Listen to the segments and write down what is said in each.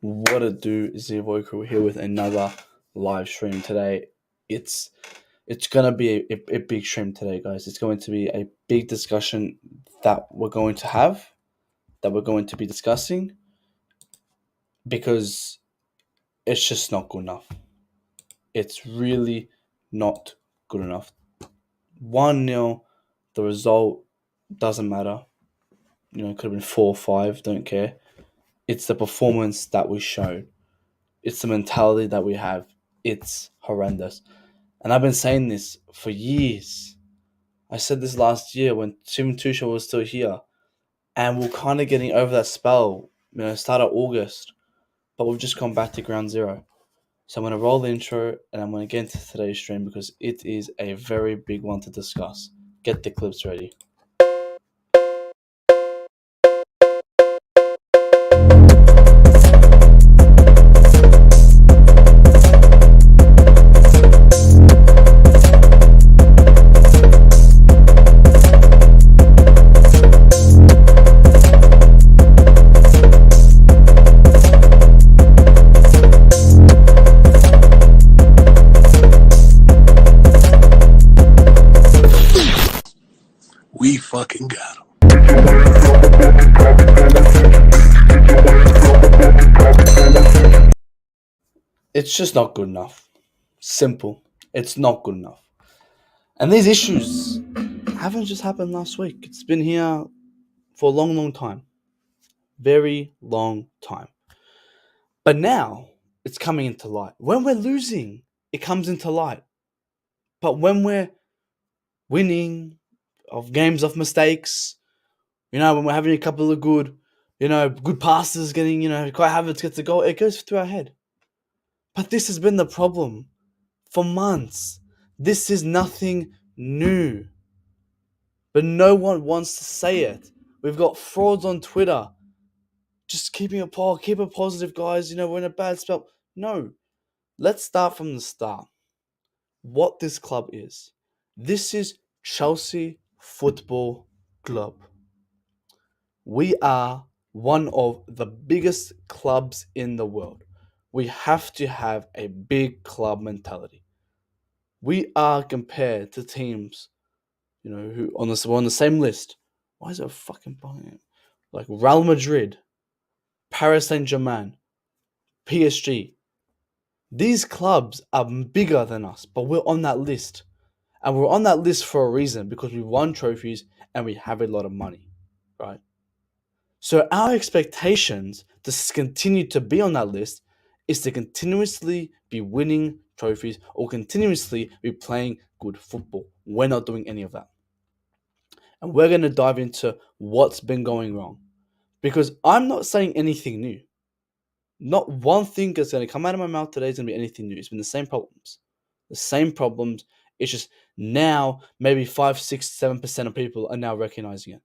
What it do, Zero Crew here with another live stream today. It's it's gonna be a big stream today, guys. It's going to be a big discussion that we're going to have, that we're going to be discussing, because it's just not good enough. It's really not good enough. 1-0, the result doesn't matter. It could have been 4-5, don't care. It's the performance that we showed. It's the mentality that we have. It's horrendous. And I've been saying this for years. I said this last year when Tim Tuchel was still here. And we're kind of getting over that spell, start of August. But we've just gone back to ground zero. So I'm going to roll the intro and I'm going to get into today's stream because it is a very big one to discuss. Get the clips ready. We fucking got him. It's just not good enough. Simple. It's not good enough. And these issues haven't just happened last week. It's been here for a long, long time. Very long time. But now it's coming into light. When we're losing, it comes into light. But when we're winning, of games of mistakes, when we're having a couple of good passes, getting, quite Havertz gets a goal, it goes through our head. But this has been the problem for months. This is nothing new. But no one wants to say it. We've got frauds on Twitter. Just keep it positive, guys. We're in a bad spell. No. Let's start from the start. What this club is. This is Chelsea Football Club. We are one of the biggest clubs in the world. We have to have a big club mentality. We are compared to teams, who we're on the same list. Why is it a fucking bang? Like Real Madrid, Paris Saint-Germain, PSG. These clubs are bigger than us, but we're on that list. And we're on that list for a reason, because we won trophies and we have a lot of money, right? So our expectations to continue to be on that list is to continuously be winning trophies or continuously be playing good football. We're not doing any of that. And we're going to dive into what's been going wrong. Because I'm not saying anything new. Not one thing that's going to come out of my mouth today is going to be anything new. It's been the same problems. The same problems. It's just now maybe 5, 6, 7% of people are now recognizing it.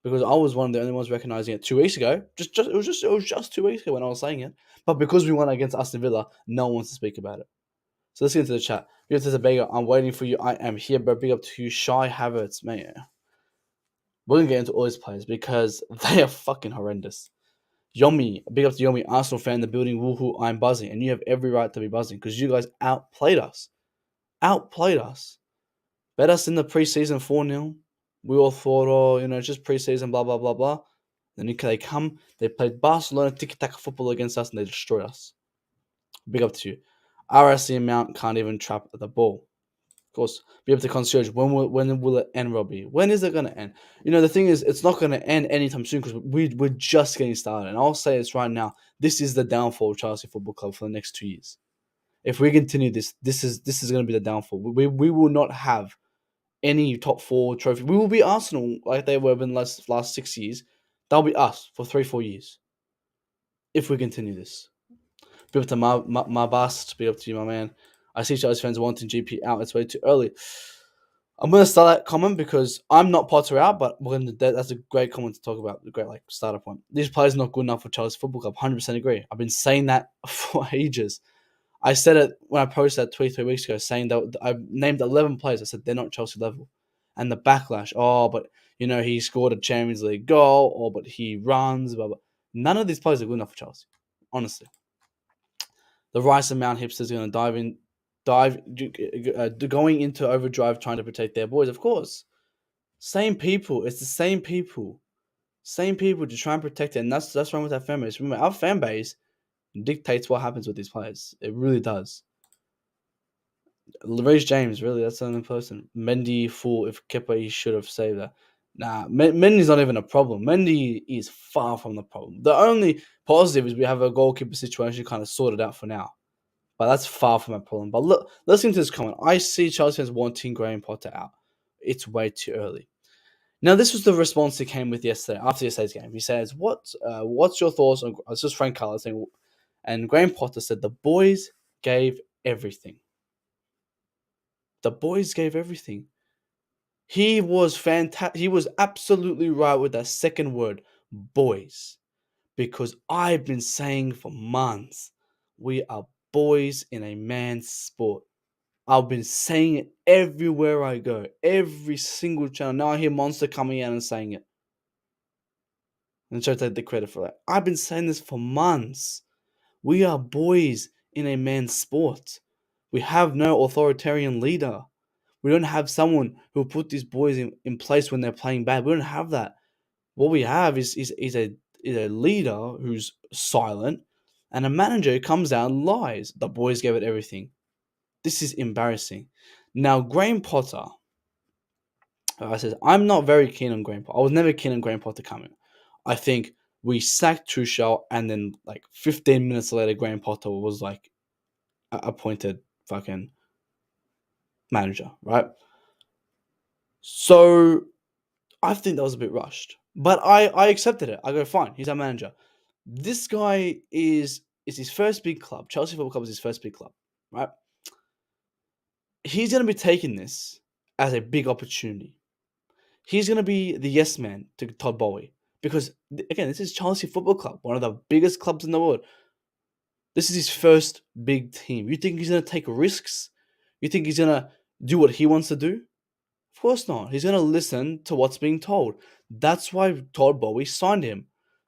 Because I was one of the only ones recognizing it 2 weeks ago. It was just 2 weeks ago when I was saying it. But because we won against Aston Villa, no one wants to speak about it. So let's get into the chat. Big up to the Beggar. I'm waiting for you. I am here, bro. Big up to you, Shy Havertz, man. We're gonna get into all these players because they are fucking horrendous. Yomi, big up to Yomi, Arsenal fan in the building. Woohoo! I'm buzzing, and you have every right to be buzzing because you guys outplayed us. Bet us in the preseason 4-0. We all thought, just preseason, blah, blah, blah, blah. Then they come, they played Barcelona tiki-taka football against us, and they destroyed us. Big up to you. RSC Mount can't even trap the ball. Of course, be able to concierge. When will it end, Robbie? When is it going to end? The thing is, it's not going to end anytime soon because we're just getting started. And I'll say this right now. This is the downfall of Chelsea Football Club for the next 2 years. If we continue this is going to be the downfall. We will not have any top 4 trophy. We will be Arsenal like they were in the last 6 years. That'll be us for 3-4 years. If we continue this. Be up to my bust. Be up to you, my man. I see Chelsea fans wanting GP out. It's way too early. I'm going to start that comment because I'm not Potter out, but that's a great comment to talk about. A great starter point. These players are not good enough for Chelsea Football Club. 100% agree. I've been saying that for ages. I said it when I posted that tweet 3 weeks ago, saying that I named 11 players. I said they're not Chelsea level. And the backlash, but he scored a Champions League goal, but he runs, blah, blah. None of these players are good enough for Chelsea. honestly. The Rice and Mount hipsters are going to going into overdrive trying to protect their boys. Of course, same people. It's the same people to try and protect it, and that's wrong with our fan base. Remember, our fan base dictates what happens with these players. It really does. Louise James, really, that's the only person. Mendy, fool. If Kepa, he should have saved that. Nah, Mendy's not even a problem. Mendy is far from the problem. The only positive is we have a goalkeeper situation kind of sorted out for now. But that's far from a problem. But look, listen to this comment. I see Chelsea fans wanting Graham Potter out. It's way too early. Now, this was the response he came with yesterday, after yesterday's game. He says, what's your thoughts on... It's just Frank Carlos saying... And Graham Potter said, the boys gave everything. The boys gave everything. He was fantastic. He was absolutely right with that second word, boys. Because I've been saying for months, we are boys in a man's sport. I've been saying it everywhere I go, every single channel. Now I hear Monster coming out and saying it. And try to take the credit for that. I've been saying this for months. We are boys in a man's sport. We have no authoritarian leader. We don't have someone who put these boys in place when they're playing bad. We don't have that. What we have is a leader who's silent and a manager who comes out and lies. The boys gave it everything. This is embarrassing. Now, Graham Potter, I said, I'm not very keen on Graham Potter. I was never keen on Graham Potter coming. I think we sacked Tuchel, and then like 15 minutes later, Graham Potter was like appointed fucking manager, right? So I think that was a bit rushed. But I accepted it. I go, fine, he's our manager. This guy is his first big club. Chelsea Football Club is his first big club, right? He's going to be taking this as a big opportunity. He's going to be the yes man to Todd Bowie. Because, again, this is Chelsea Football Club, one of the biggest clubs in the world. This is his first big team. You think he's going to take risks? You think he's going to do what he wants to do? Of course not. He's going to listen to what's being told. That's why Todd Bowie signed him.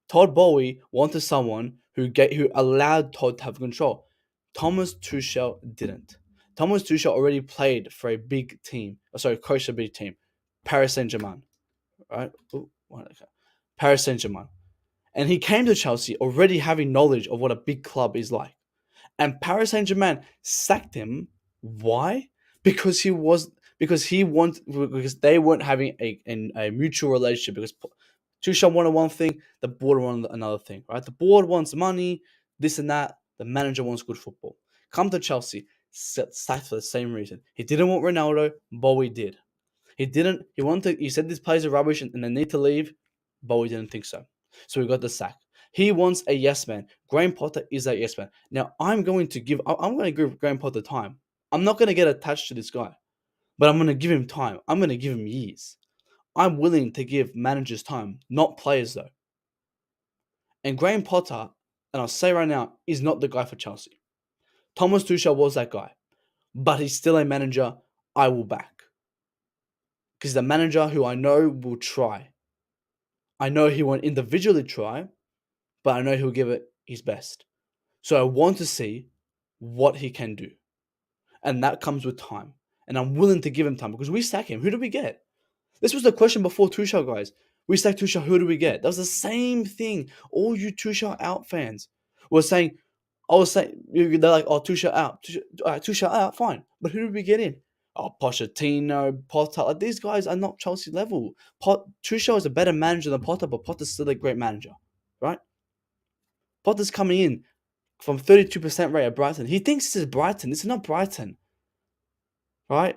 Todd Bowie wanted someone who allowed Todd to have control. Thomas Tuchel didn't. Thomas Tuchel already played for a big team. Coached a big team. Paris Saint-Germain. Right? Paris Saint-Germain. And he came to Chelsea already having knowledge of what a big club is like. And Paris Saint-Germain sacked him. Why? Because they weren't having a mutual relationship. Because Tuchel wanted one thing, the board wanted another thing, right? The board wants money, this and that. The manager wants good football. Come to Chelsea, sacked for the same reason. He didn't want Ronaldo, Bowie did. He said these players are rubbish and they need to leave. Bowie didn't think so. So he got the sack. He wants a yes man. Graham Potter is a yes man. Now I'm going to give Graham Potter time. I'm not going to get attached to this guy, but I'm going to give him time. I'm going to give him years. I'm willing to give managers time, not players though. And Graham Potter, and I'll say right now, is not the guy for Chelsea. Thomas Tuchel was that guy, but he's still a manager I will back. Because he's a manager who I know will try. I know he won't individually try, but I know he'll give it his best. So I want to see what he can do. And that comes with time. And I'm willing to give him time because we sack him. Who do we get? This was the question before Tuchel, guys. We sack Tuchel, who do we get? That was the same thing. All you Tuchel out fans were saying, they're like, oh, Tuchel out. Tuchel out, fine. But who did we get in? Oh, Pochettino, Potter. Like, these guys are not Chelsea level. Tuchel is a better manager than Potter, but Potter's still a great manager, right? Potter's coming in from 32% rate at Brighton. He thinks this is Brighton. This is not Brighton, right?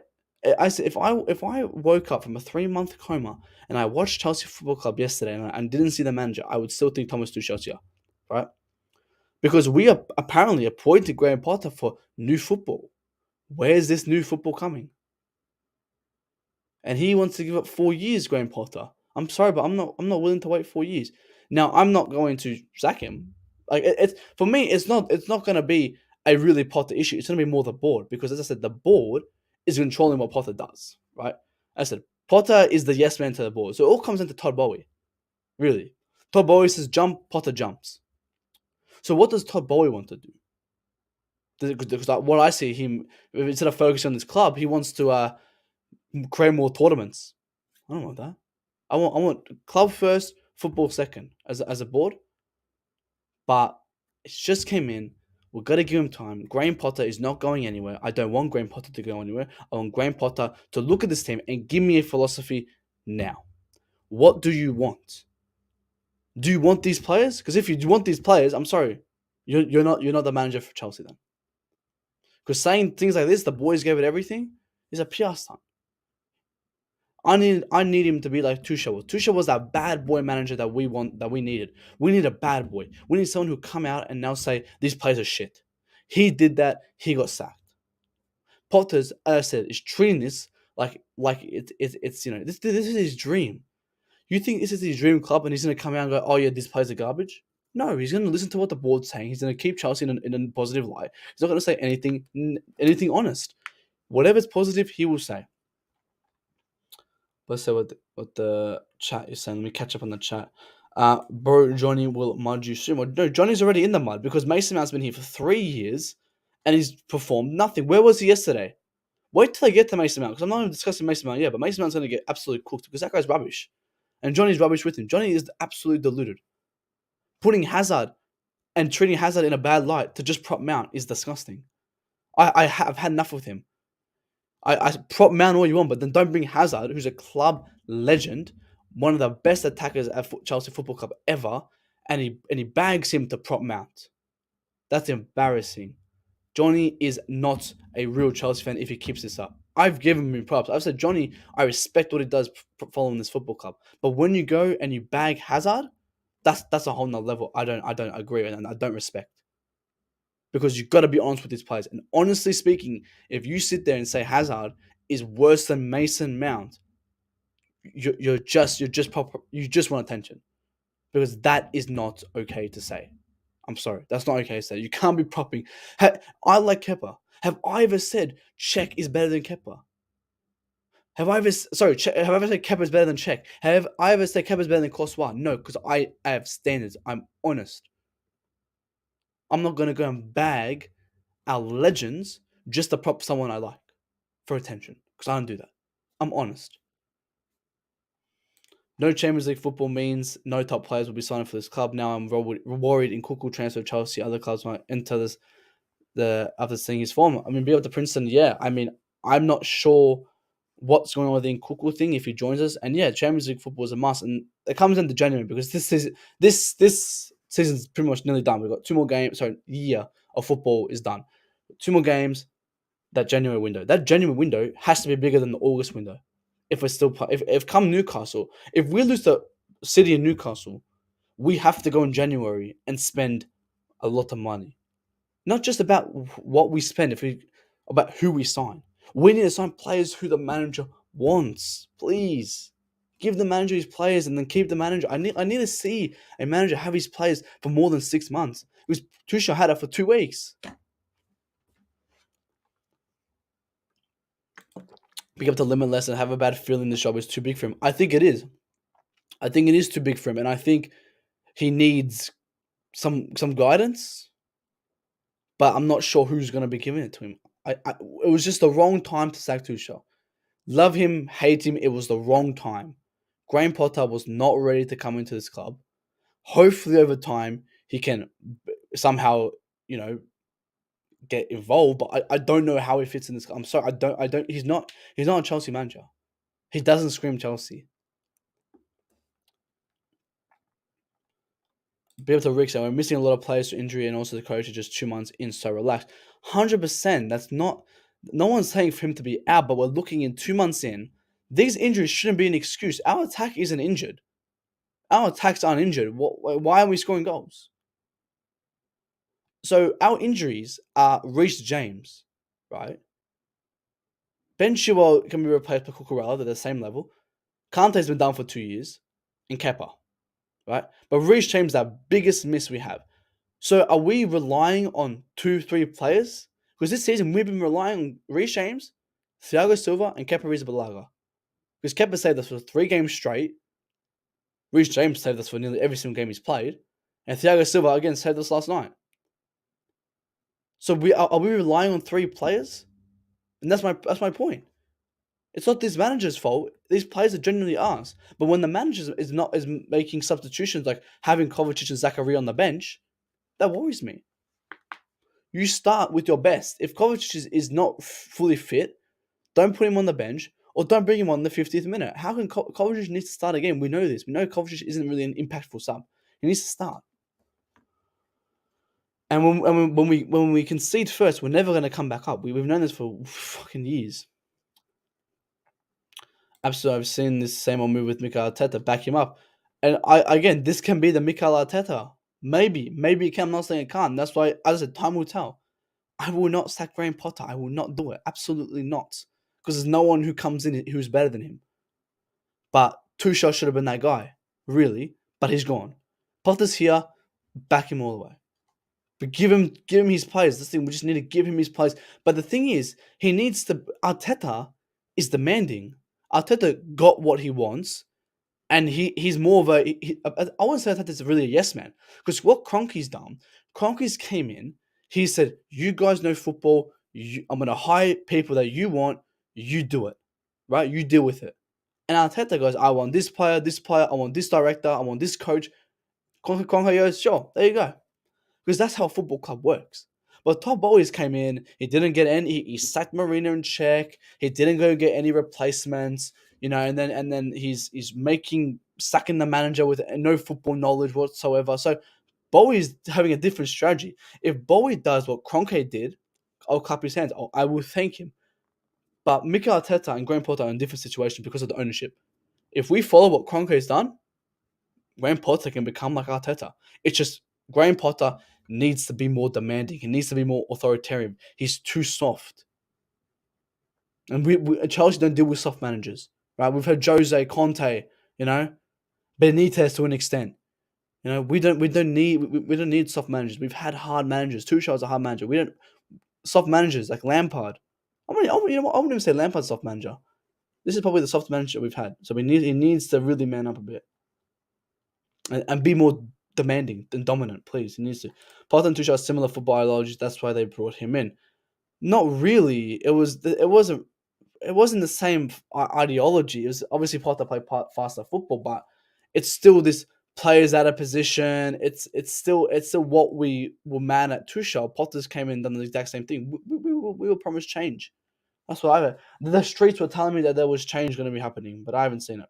I said if I woke up from a 3-month coma and I watched Chelsea Football Club yesterday and didn't see the manager, I would still think Thomas Tuchel's here, right? Because we are apparently appointed Graham Potter for new football. Where is this new football coming? And he wants to give up 4 years, Graham Potter. I'm sorry, but I'm not willing to wait 4 years. Now I'm not going to sack him. Like it's for me, it's not going to be a really Potter issue. It's going to be more the board because, as I said, the board is controlling what Potter does, right? As I said, Potter is the yes man to the board, so it all comes into Todd Bowie. Really, Todd Bowie says jump, Potter jumps. So what does Todd Bowley want to do? Because what I see him, instead of focusing on this club, he wants to create more tournaments. I don't want that. I want club first, football second as a board. But it just came in. We've got to give him time. Graham Potter is not going anywhere. I don't want Graham Potter to go anywhere. I want Graham Potter to look at this team and give me a philosophy now. What do you want? Do you want these players? Because if you want these players, I'm sorry, you're not the manager for Chelsea then. Because saying things like this, the boys gave it everything, is a PR stunt. I need him to be like Tuchel. Tuchel was that bad boy manager that we needed. We need a bad boy. We need someone who come out and now say these players are shit. He did that. He got sacked. Potter's, as I said, is treating this like it's this is his dream. You think this is his dream club and he's gonna come out and go, oh yeah, these players are garbage? No, he's gonna listen to what the board's saying. He's gonna keep Chelsea in a positive light. He's not gonna say anything honest. Whatever's positive, he will say. Let's see what the chat is saying. Let me catch up on the chat. Bro, Johnny will mud you soon. Well, no, Johnny's already in the mud because Mason Mount's been here for 3 years and he's performed nothing. Where was he yesterday? Wait till I get to Mason Mount because I'm not even discussing Mason Mount yet, but Mason Mount's going to get absolutely cooked because that guy's rubbish. And Johnny's rubbish with him. Johnny is absolutely deluded. Putting Hazard and treating Hazard in a bad light to just prop Mount is disgusting. I've had enough with him. I prop Mount all you want, but then don't bring Hazard, who's a club legend, one of the best attackers at Chelsea Football Club ever, and he bags him to prop Mount. That's embarrassing. Johnny is not a real Chelsea fan if he keeps this up. I've given him props. I've said, Johnny, I respect what he does following this football club. But when you go and you bag Hazard, that's a whole nother level. I don't agree and I don't respect. Because you've got to be honest with these players. And honestly speaking, if you sit there and say Hazard is worse than Mason Mount, you just want attention. Because that is not okay to say. I'm sorry, that's not okay to say. You can't be propping. I like Kepa. Have I ever said Czech is better than Kepa? Have I ever said Kepa is better than Czech? Have I ever said Kepa is better than Courtois? No, because I have standards. I'm honest. I'm not going to go and bag our legends just to prop someone I like for attention. Because I don't do that. I'm honest. No Champions League football means no top players will be signing for this club. Now I'm worried in Cook will transfer to Chelsea. Other clubs might enter this after seeing his form. I mean, be able to Princeton, yeah. I mean, I'm not sure what's going on with the Nkuku thing if he joins us. And yeah, Champions League football is a must. And it comes into January because this season's pretty much nearly done. We've got 2 more games. Sorry, year of football is done. 2 more games. That January window has to be bigger than the August window. If we're still if come Newcastle, if we lose to City and Newcastle, we have to go in January and spend a lot of money. Not just about what we spend, about who we sign. We need to sign players who the manager wants. Please give the manager his players and then keep the manager. I need to see a manager have his players for more than 6 months. Because Tuchel had it for 2 weeks. Pick up to Limitless and have a bad feeling this job is too big for him. I think it is. I think it is too big for him, and I think he needs some guidance. But I'm not sure who's going to be giving it to him. It was just the wrong time to sack Tuchel. Love him, hate him, it was the wrong time. Graham Potter was not ready to come into this club. Hopefully, over time, he can somehow, get involved. But I don't know how he fits in this club. I'm sorry, I don't. He's not a Chelsea manager. He doesn't scream Chelsea. Be able to Rick say we're missing a lot of players to injury and also the coach is just 2 months in, so relax. 100%. That's not. No one's saying for him to be out, but we're looking in 2 months in. These injuries shouldn't be an excuse. Our attack isn't injured. Our attacks aren't injured. Why are we scoring goals? So our injuries are Reece James, right? Ben Chilwell can be replaced by Cucurella. They're the same level. Kante's been down for 2 years. And Kepa, right? But Reece James is our biggest miss we have. So are we relying on 2-3 players? Because this season we've been relying on Reece James, Thiago Silva, and Kepa Arrizabalaga. Because Kepa saved us for 3 games straight. Reece James saved us for nearly every single game he's played. And Thiago Silva again said this last night. So are we relying on 3 players? And that's my point. It's not this manager's fault. These players are genuinely ours. But when the manager is making substitutions like having Kovacic and Zachary on the bench, that worries me. You start with your best. If Kovacic is not fully fit, don't put him on the bench or don't bring him on the 50th minute. How can Kovacic needs to start again? We know this. We know Kovacic isn't really an impactful sub. He needs to start. And when we concede first, we're never going to come back up. We've known this for fucking years. Absolutely, I've seen this same old move with Mikel Arteta. Back him up. And again, this can be the Mikel Arteta. Maybe it can. I'm not saying it can't. That's why, as I said, time will tell. I will not sack Graham Potter. I will not do it. Absolutely not. Because there's no one who comes in who's better than him. But Tuchel should have been that guy, really. But he's gone. Potter's here. Back him all the way. But give him his plays. This thing, we just need to give him his plays. But the thing is, he needs to. Arteta is demanding. Arteta got what he wants, and he's more of a. I wouldn't say Arteta's really a yes man, because what Kroenke's done, Kroenke's came in. He said, "You guys know football. I'm going to hire people that you want. You do it, right? You deal with it." And Arteta goes, "I want this player. I want this director. I want this coach." Kroenke goes, "Sure, there you go." Because that's how a football club works. But Todd Bowles came in, he didn't get any, he sacked Marina in check, he didn't go get any replacements, and then he's sacking the manager with no football knowledge whatsoever. So Bowie's having a different strategy. If Bowie does what Kroenke did, I'll clap his hands. I will thank him. But Mikel Arteta and Graham Potter are in different situations because of the ownership. If we follow what Kroenke's done, Graham Potter can become like Arteta. It's just Graham Potter needs to be more demanding. He needs to be more authoritarian. He's too soft. And Chelsea don't deal with soft managers, right? We've had Jose, Conte, Benitez to an extent. We don't need soft managers. We've had hard managers. Tuchel's a hard manager. We don't soft managers like Lampard. I wouldn't even say Lampard's soft manager. This is probably the soft manager we've had. So he needs to really man up a bit and be more demanding and dominant, please. He needs to. Potter and Tuchel have similar football ideologies. That's why they brought him in. Not really. It wasn't the same ideology. It was obviously Potter played faster football, but it's still this players out of position. It's still what we were mad at Tuchel. Potter's came in and done the exact same thing. We were promised change. That's what I heard. The streets were telling me that there was change going to be happening, but I haven't seen it.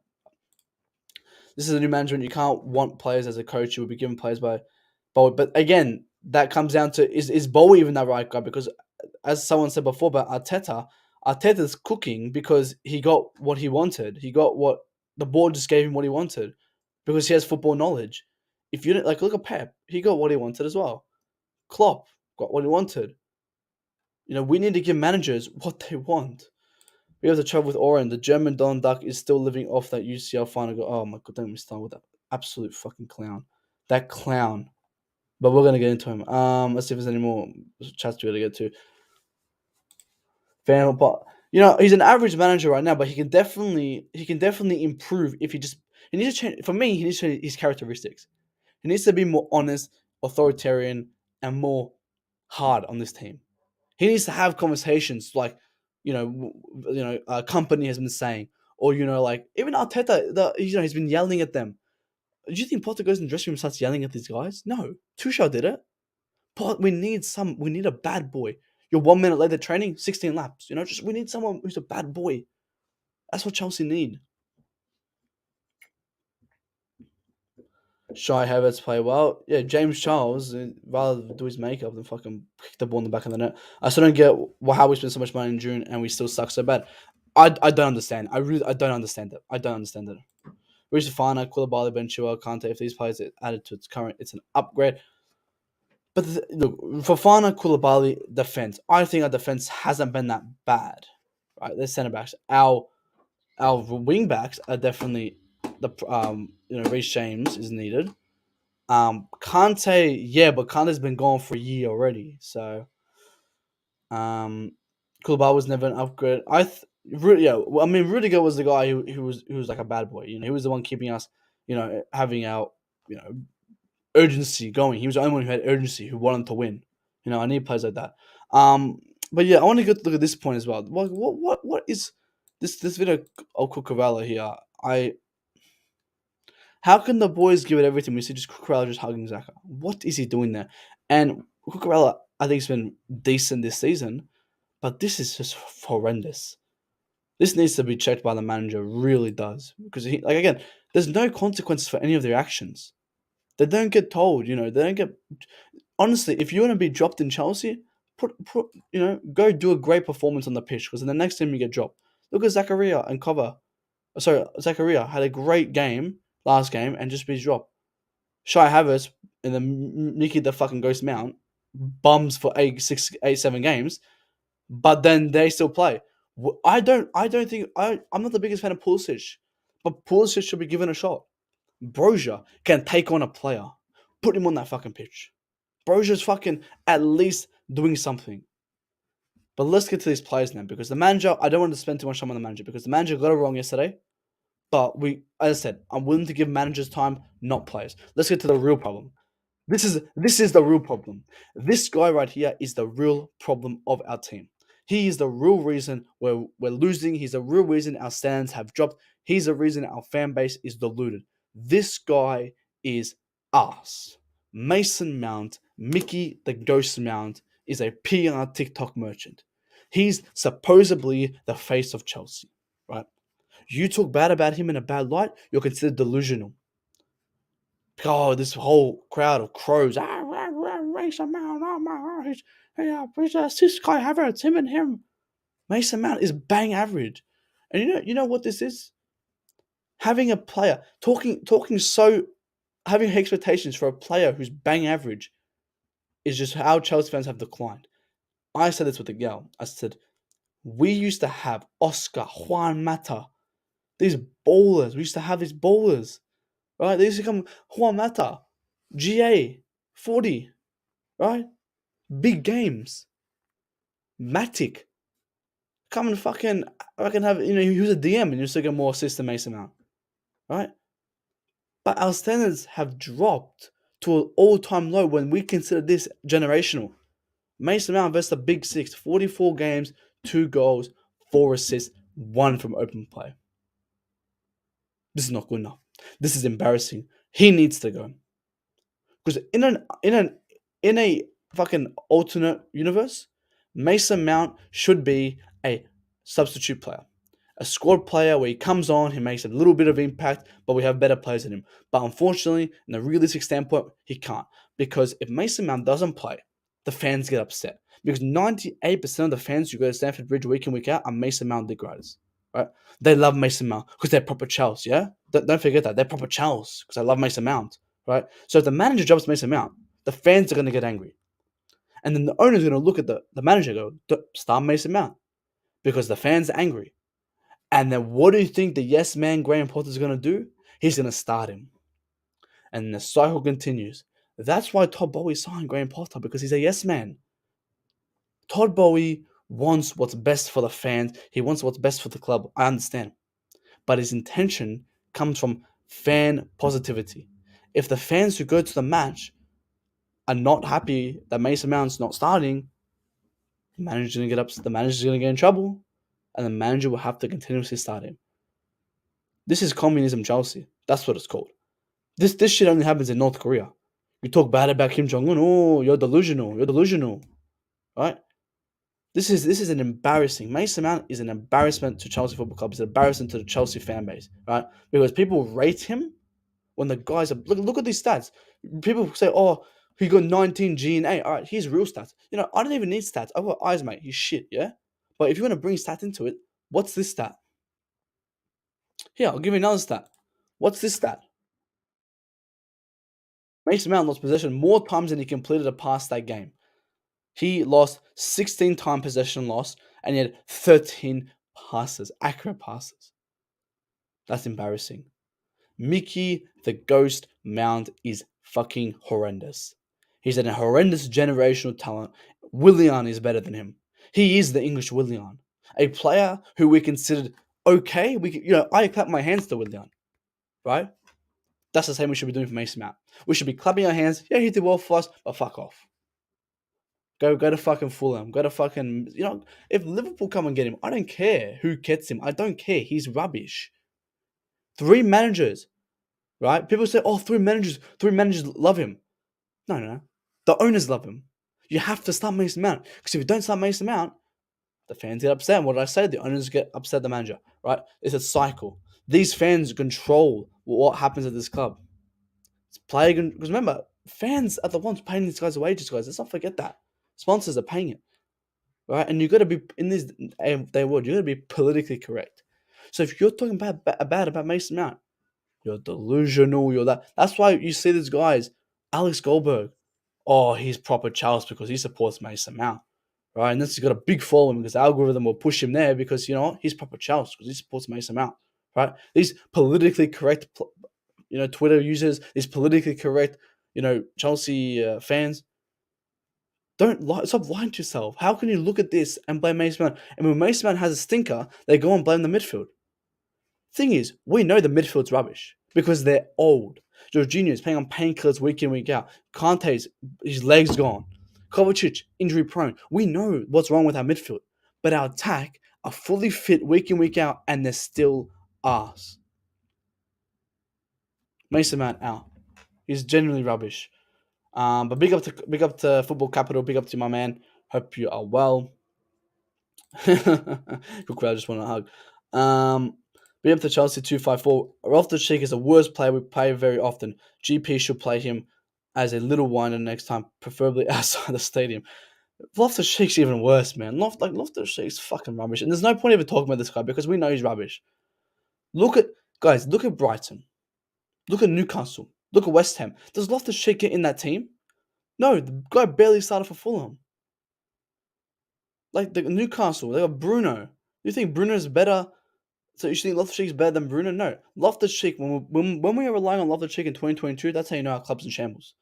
This is a new management. You can't want players as a coach. You will be given players by Bowie. But again, that comes down to is Bowie even that right guy? Because as someone said before about Arteta's cooking because he got what he wanted. He got what the board just gave him what he wanted because he has football knowledge. If you don't look at Pep, he got what he wanted as well. Klopp got what he wanted. We need to give managers what they want. We have to travel with Oren. The German Don Duck is still living off that UCL final goal. Oh my god, don't get me started with that absolute fucking clown. That clown. But we're gonna get into him. Let's see if there's any more chats we gotta get to. Fan, but he's an average manager right now, but he can definitely improve if he needs to change. For me, he needs to change his characteristics. He needs to be more honest, authoritarian, and more hard on this team. He needs to have conversations like, a company has been saying, or even Arteta, he's been yelling at them. Do you think Potter goes in the dressing room and starts yelling at these guys? No, Tuchel did it. But we need a bad boy. You're 1 minute later training, 16 laps. We need someone who's a bad boy. That's what Chelsea need. Shy Havertz play well. Yeah, James Charles, rather do his makeup than fucking kick the ball in the back of the net. I still don't get how we spend so much money in June and we still suck so bad. I don't understand. I don't understand it. I don't understand it. Reach the final, Koulibaly, Benchua, Kante. If these players are added to its current, it's an upgrade. But look, Fofana, Koulibaly, defense. I think our defense hasn't been that bad, right? They're centre backs. Our wing backs are definitely Reece James is needed. Kante, yeah, but Kante's been gone for a year already. So, Koulibaly was never an upgrade. Rudiger was the guy who was like a bad boy. He was the one keeping us, having our, urgency going. He was the only one who had urgency, who wanted to win. I need players like that. But yeah, I want to go look at this point as well. What is this video of Cucurella here? How can the boys give it everything? We see just Cucurella just hugging Zaka. What is he doing there? And Cucurella, I think, has been decent this season, but this is just horrendous. This needs to be checked by the manager. Really does, because again, there's no consequences for any of their actions. They don't get told. They don't get. Honestly, if you want to be dropped in Chelsea, go do a great performance on the pitch, because in the next game you get dropped. Look at Zakaria and Cover. Sorry, Zakaria had a great game last game and just be dropped. Shai Havertz in the Mickey the fucking Ghost Mount bums for 7 games, but then they still play. I don't think I'm not the biggest fan of Pulisic, but Pulisic should be given a shot. Brozier can take on a player, put him on that fucking pitch. Brozier's fucking at least doing something. But let's get to these players now, because the manager, I don't want to spend too much time on the manager, because the manager got it wrong yesterday. But as I said, I'm willing to give managers time, not players. Let's get to the real problem. This is the real problem. This guy right here is the real problem of our team. He is the real reason we're losing. He's the real reason our stands have dropped. He's the reason our fan base is diluted. This guy is us. Mason Mount, Mickey the Ghost Mount, is a PR TikTok merchant. He's supposedly the face of Chelsea, right? You talk bad about him in a bad light, you're considered delusional. Oh, this whole crowd of crows. Mason Mount, he's a cis guy Havertz, him and him. Mason Mount is bang average. And you know what this is? Having a player having expectations for a player who's bang average is just how Chelsea fans have declined. I said this with the girl. I said, we used to have Oscar, Juan Mata, these ballers. We used to have these ballers, right? They used to come, Juan Mata, GA, 40, right? Big games. Matic. Come and fucking, I can have, he was a DM and you still get more assists than Mason Mount, right? But our standards have dropped to an all-time low when we consider this generational. Mason Mount versus the Big Six, 44 games, 2 goals, 4 assists, 1 from open play. This is not good enough. This is embarrassing. He needs to go. Because in a fucking alternate universe, Mason Mount should be a substitute player. A squad player where he comes on, he makes a little bit of impact, but we have better players than him. But unfortunately, in a realistic standpoint, he can't. Because if Mason Mount doesn't play, the fans get upset. Because 98% of the fans who go to Stamford Bridge week in, week out are Mason Mount dick riders. Right? They love Mason Mount because they're proper Chels, yeah? Don't forget that. They're proper Chels because they love Mason Mount, right? So if the manager drops Mason Mount, the fans are going to get angry. And then the owner's going to look at the manager and go, start Mason Mount because the fans are angry. And then what do you think the yes man Graham Potter is going to do? He's going to start him. And the cycle continues. That's why Todd Bowie signed Graham Potter, because he's a yes man. Todd Bowie wants what's best for the fans. He wants what's best for the club. I understand. But his intention comes from fan positivity. If the fans who go to the match are not happy that Mason Mount's not starting, the manager's going to get upset. The manager's going to get in trouble, and the manager will have to continuously start him. This is communism Chelsea. That's what it's called. This shit only happens in North Korea. You talk bad about Kim Jong-un. Oh, you're delusional. You're delusional. Right? This is an embarrassing. Mason Mount is an embarrassment to Chelsea Football Club. It's an embarrassment to the Chelsea fan base. Right? Because people rate him when the guys are... Look at these stats. People say, oh, he got 19 G and A. All right, here's real stats. I don't even need stats. I've got eyes, mate. He's shit, yeah? But if you want to bring stats into it, what's this stat? Here, I'll give you another stat. What's this stat? Mason Mount lost possession more times than he completed a pass that game. He lost 16 time possession loss, and he had 13 passes, accurate passes. That's embarrassing. Mickey the Ghost Mount is fucking horrendous. He's a horrendous generational talent. Willian is better than him. He is the English Willian. A player who we considered okay. I clap my hands to Willian, right? That's the same we should be doing for Mason Mount. We should be clapping our hands. Yeah, he did well for us, but fuck off. Go to fucking Fulham. Go to fucking, if Liverpool come and get him, I don't care who gets him. I don't care. He's rubbish. 3 managers, right? People say, oh, 3 managers love him. No, no, no. The owners love him. You have to start Mason Mount. Because if you don't start Mason Mount, the fans get upset. And what did I say? The owners get upset at the manager, right? It's a cycle. These fans control what happens at this club. It's player, because remember, fans are the ones paying these guys' wages, guys. Let's not forget that. Sponsors are paying it, right? And you got to be, in this day world, you got to be politically correct. So if you're talking bad about Mason Mount, you're delusional. You're that. That's why you see these guys, Alex Goldberg. Oh, he's proper Charles because he supports Mason Mount, right? And this he's got a big following because the algorithm will push him there because he's proper Charles because he supports Mason Mount, right? These politically correct, Twitter users, these politically correct, Chelsea fans. Stop lying to yourself. How can you look at this and blame Mason Mount? And when Mason Mount has a stinker, they go and blame the midfield. Thing is, we know the midfield's rubbish because they're old. Jorginho's playing on painkillers week in, week out. Kante's, his legs gone. Kovacic, injury prone. We know what's wrong with our midfield. But our attack are fully fit week in, week out, and they're still arse. Mason Mount out. He's genuinely rubbish. But big up to Football Capital. Big up to my man. Hope you are well. Good crowd, just want to hug. Big up to Chelsea 254. Lotus Cheek is the worst player we play very often. GP should play him as a little whiner next time, preferably outside the stadium. Lotus Cheek's even worse, man. Lotus Cheek's fucking rubbish. And there's no point even talking about this guy because we know he's rubbish. Look at Brighton. Look at Newcastle. Look at West Ham. Does Lotus Cheek get in that team? No, the guy barely started for Fulham. Like the Newcastle, they got Bruno. You think Bruno's better? So you think Lotus Cheek's better than Bruno? No. Loftus Cheek, when we are relying on Loftus Cheek in 2022, that's how you know our club's in shambles.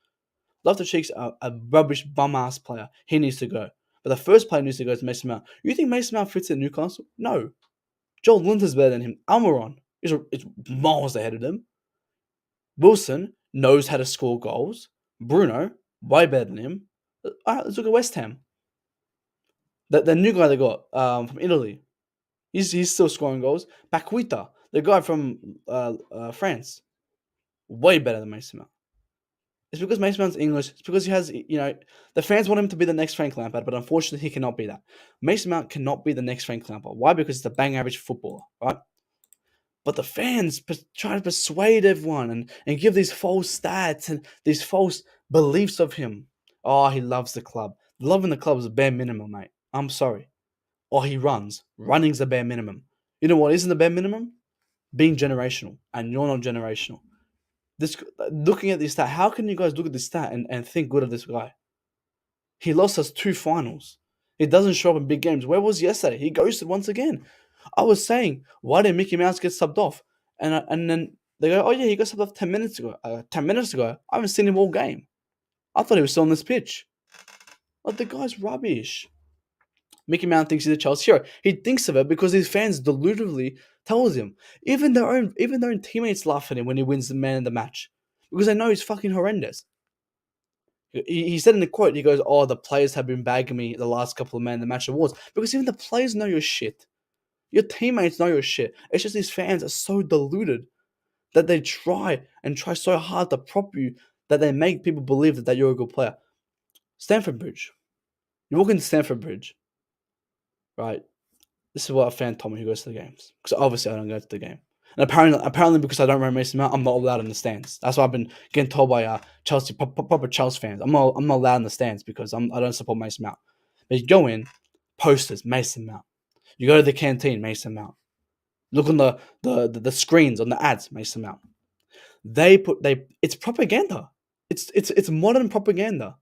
Loftus Cheek's a rubbish bum-ass player. He needs to go. But the first player who needs to go is Mason Mount. You think Mason Mount fits in Newcastle? No. Joel Linton's better than him. Almiron is miles ahead of him. Wilson knows how to score goals. Bruno, way better than him. All right, let's look at West Ham. The new guy they got from Italy. He's still scoring goals. Paquita, the guy from France, way better than Mason Mount. It's because Mason Mount's English. It's because he has, the fans want him to be the next Frank Lampard, but unfortunately he cannot be that. Mason Mount cannot be the next Frank Lampard. Why? Because he's a bang average footballer, right? But the fans try to persuade everyone and give these false stats and these false beliefs of him. Oh, he loves the club. Loving the club is a bare minimum, mate. I'm sorry. Or he runs. Running's the bare minimum. You know what isn't the bare minimum? Being generational. And you're not generational. Looking at this stat, how can you guys look at this stat and think good of this guy? He lost us 2 finals. He doesn't show up in big games. Where was he yesterday? He ghosted once again. I was saying, why did Mickey Mouse get subbed off? And then they go, oh yeah, he got subbed off 10 minutes ago. 10 minutes ago, I haven't seen him all game. I thought he was still on this pitch. Like, the guy's rubbish. Mickey Mouse thinks he's a Chelsea hero. He thinks of it because his fans deludedly tells him. Even their own teammates laugh at him when he wins the man of the match because they know he's fucking horrendous. He said in the quote, he goes, "Oh, the players have been bagging me the last couple of man of the match awards because even the players know your shit. Your teammates know your shit. It's just these fans are so deluded that they try so hard to prop you that they make people believe that you're a good player." Stamford Bridge. You walk into Stamford Bridge, right? This is what a fan told me who goes to the games. Because obviously I don't go to the game. And apparently because I don't remember Mason Mount, I'm not allowed in the stands. That's why I've been getting told by Chelsea, proper Chelsea fans. I'm not allowed in the stands because I don't support Mason Mount. But you go in, posters, Mason Mount. You go to the canteen, Mason Mount. Look on the screens, on the ads, Mason Mount. It's propaganda. It's modern propaganda.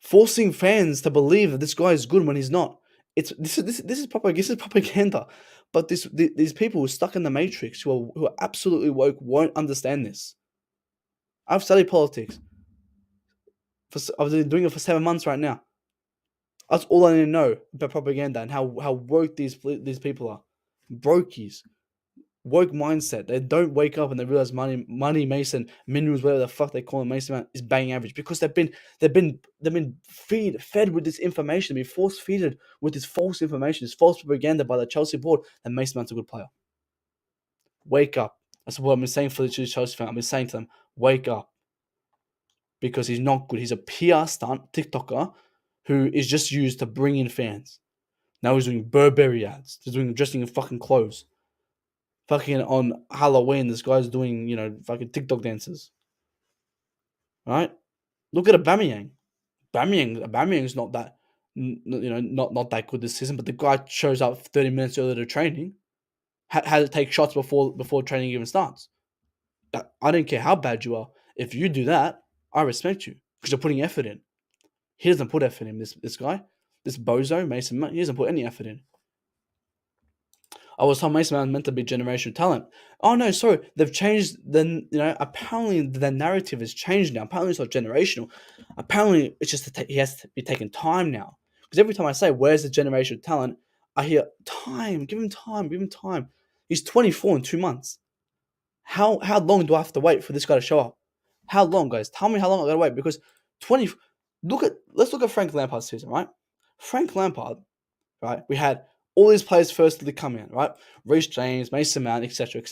Forcing fans to believe that this guy is good when he's not. This is propaganda. But these people who are stuck in the matrix, who are absolutely woke, won't understand this. I've studied politics. I've been doing it for 7 months right now. That's all I need to know about propaganda and how woke these people are. Brokies. woke mindset. They don't wake up and they realize money Mason, minerals, whatever the fuck they call them, Mason Mount is bang average because they've been fed with this information, been force feeded with this false information, this false propaganda by the Chelsea board that Mason Mount's a good player. Wake up. That's what I've been saying for the Chelsea fan. I've been saying to them, wake up. Because he's not good. He's a PR stunt, TikToker, who is just used to bring in fans. Now he's doing Burberry ads. He's doing dressing in fucking clothes. Fucking on Halloween, this guy's doing, fucking TikTok dances. Right? Look at Aubameyang. Aubameyang's not that, not that good this season. But the guy shows up 30 minutes earlier to training, had to take shots before training even starts. I don't care how bad you are. If you do that, I respect you because you're putting effort in. He doesn't put effort in. This guy, this bozo Mason Mount, he doesn't put any effort in. I was told Mason Mount meant to be generational talent. Oh no, sorry, they've changed. Then apparently the narrative has changed now. Apparently it's not generational. Apparently it's just he has to be taking time now. Because every time I say where's the generational talent, I hear time. Give him time. Give him time. He's 24 in 2 months. How long do I have to wait for this guy to show up? How long, guys? Tell me how long I gotta wait because 20. Let's look at Frank Lampard's season, right? Frank Lampard, right? We had all these players firstly come in, right? Reece James, Mason Mount, etc.,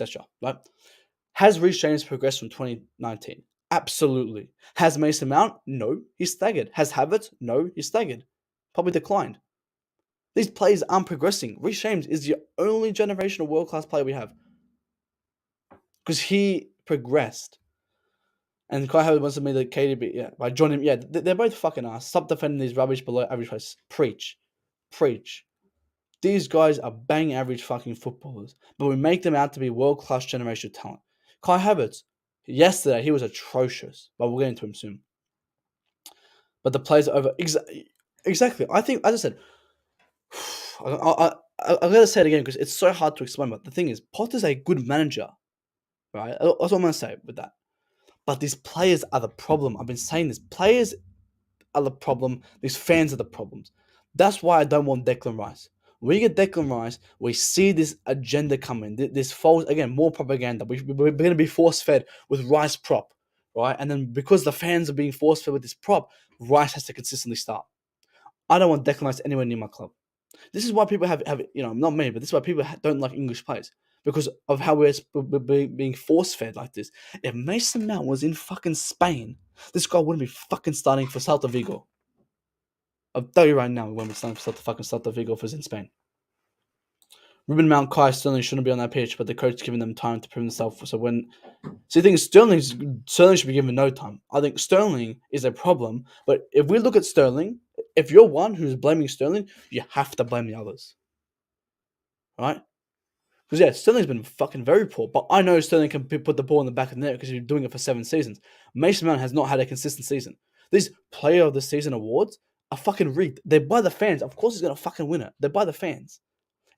right? Has Reece James progressed from 2019? Absolutely. Has Mason Mount? No, he's staggered. Has Havertz? No, he's staggered. Probably declined. These players aren't progressing. Reece James is the only generational world-class player we have because he progressed. And Kai Havertz wants to make the KDB, by joining him. Yeah, they're both fucking ass. Stop defending these rubbish below average players. Preach. These guys are bang average fucking footballers, but we make them out to be world-class generational talent. Kai Havertz, yesterday, he was atrocious, but we'll get into him soon. But the players are over. Exactly. I think, as I said, I'm going to say it again because it's so hard to explain, but the thing is, Potter's a good manager, right? That's what I'm going to say with that. But these players are the problem. I've been saying this. Players are the problem. These fans are the problems. That's why I don't want Declan Rice. When you get Declan Rice, we see this agenda coming. This false, again, more propaganda. We're going to be force-fed with Rice prop, right? And then because the fans are being force-fed with this prop, Rice has to consistently start. I don't want Declan Rice anywhere near my club. This is why people have not me, but this is why people don't like English players. Because of how we're being force-fed like this. If Mason Mount was in fucking Spain, this guy wouldn't be fucking starting for Celta Vigo. I'll tell you right now, he wouldn't be starting for Celta Vigo if he's in Spain. Ruben Mount, Kai, Sterling shouldn't be on that pitch, but the coach giving them time to prove themselves. So I think Sterling should be given no time. I think Sterling is a problem, but if we look at Sterling, if you're one who's blaming Sterling, you have to blame the others. Right? Because, Sterling's been fucking very poor. But I know Sterling can put the ball in the back of the net because he's doing it for 7 seasons. Mason Mount has not had a consistent season. These Player of the Season awards are fucking rigged. They're by the fans. Of course he's going to fucking win it. They're by the fans.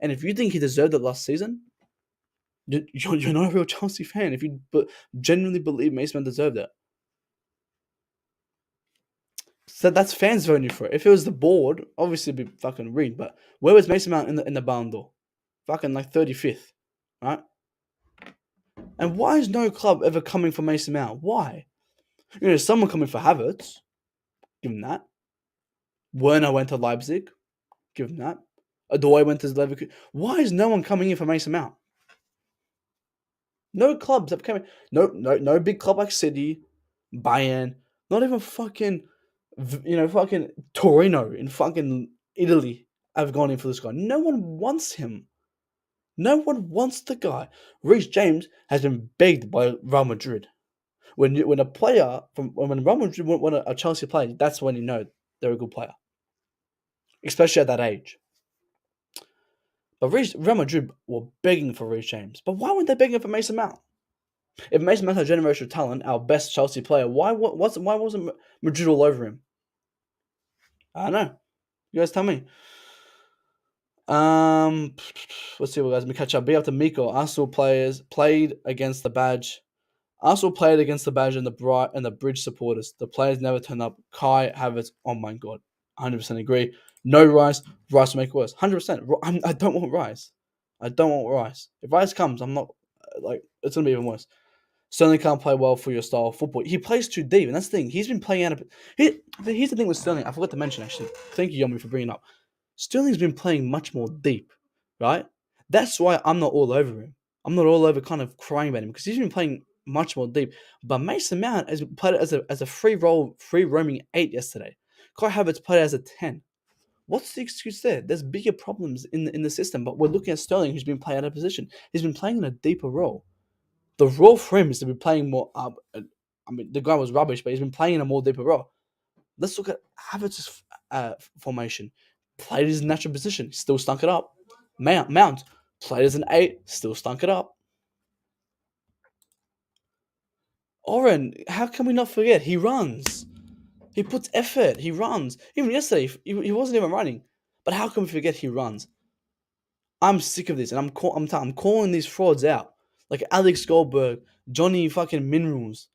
And if you think he deserved it last season, you're not a real Chelsea fan. If you genuinely believe Mason Mount deserved it. So that's fans voting for it. If it was the board, obviously it'd be fucking rigged. But where was Mason Mount in the Ballon d'Or? Fucking like 35th, right? And why is no club ever coming for Mason Mount? Why? Someone coming for Havertz. Give him that. Werner went to Leipzig. Give him that. Adoy went to Leverkusen. Why is no one coming in for Mason Mount? No clubs have come in. No big club like City, Bayern, not even fucking Torino in fucking Italy have gone in for this guy. No one wants him. No one wants the guy. Reece James has been begged by Real Madrid. When a player when Real Madrid want a Chelsea player, that's when you know they're a good player, especially at that age. But Real Madrid were begging for Reece James. But why weren't they begging for Mason Mount? If Mason Mount had generational talent, our best Chelsea player, why wasn't Madrid all over him? I don't know. You guys tell me. Let's see what guys. Let me catch up. Be up to Miko. Arsenal players played against the badge. Arsenal played against the badge and the bridge supporters. The players never turned up. Kai Havertz. Oh my god. 100% agree. No Rice. Rice will make it worse. 100%. I don't want Rice. If Rice comes, I'm not like it's gonna be even worse. Sterling can't play well for your style of football. He plays too deep, and that's the thing. He's been playing out of. Here's the thing with Sterling. I forgot to mention actually. Thank you, Yomi, for bringing it up. Sterling's been playing much more deep, right? That's why I'm not all over him. I'm not all over kind of crying about him because he's been playing much more deep. But Mason Mount has played as a free roaming 8 yesterday. Kai Havertz played as a 10. What's the excuse there? There's bigger problems in the system, but we're looking at Sterling, who's been playing out of position. He's been playing in a deeper role. The role for him is to be playing more up. I mean, the guy was rubbish, but he's been playing in a more deeper role. Let's look at Havertz's formation. Played his natural position, still stunk it up. Mount played as an 8, still stunk it up. Oren, how can we not forget? He runs. He puts effort. He runs. Even yesterday, he wasn't even running. But how can we forget he runs? I'm sick of this, and I'm calling these frauds out, like Alex Goldberg, Johnny fucking Minerals.